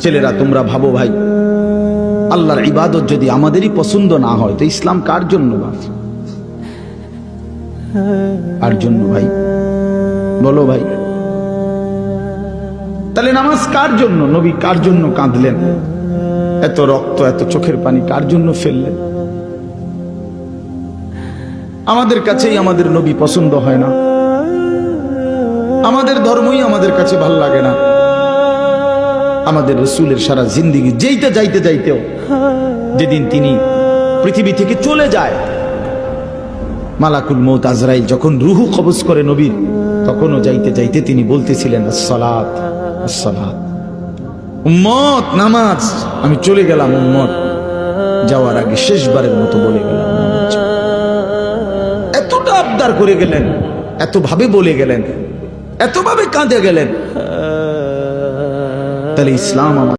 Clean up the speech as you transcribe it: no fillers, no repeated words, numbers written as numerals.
ছেলেরা তোমরা ভাবো ভাই, আল্লাহর ইবাদত যদি আমাদেরই পছন্দ না হয় তো ইসলাম কার জন্য? কার জন্য ভাই বলো ভাই? তাহলে নামাজ কার জন্য? নবী কার জন্য কাঁদলেন? এত রক্ত, এত চোখের পানি কার জন্য ফেললেন? আমাদের কাছেই আমাদের নবী পছন্দ হয় না, আমাদের ধর্মই আমাদের কাছে ভাল লাগে না। আমাদের রাসূলের সারা জিন্দেগি যেইতে যাইতে যাইতেও যেদিন তিনি পৃথিবী থেকে চলে যায়, মালাকুল মউত আজরাইল যখন রুহু কবজ করে নবীর, তখনও যাইতে যাইতে তিনি বলতেছিলেন আসসালাত আসসালাত, উম্মত নামাজ। আমি চলে গেলাম উম্মত, যাওয়ার আগে শেষবারের মতো বলে গেলাম নামাজ। এতটা আবদার করে গেলেন, এত ভাবে বলে গেলেন, এত ভাবে কাঁদে গেলেন। তাহলে ইসলাম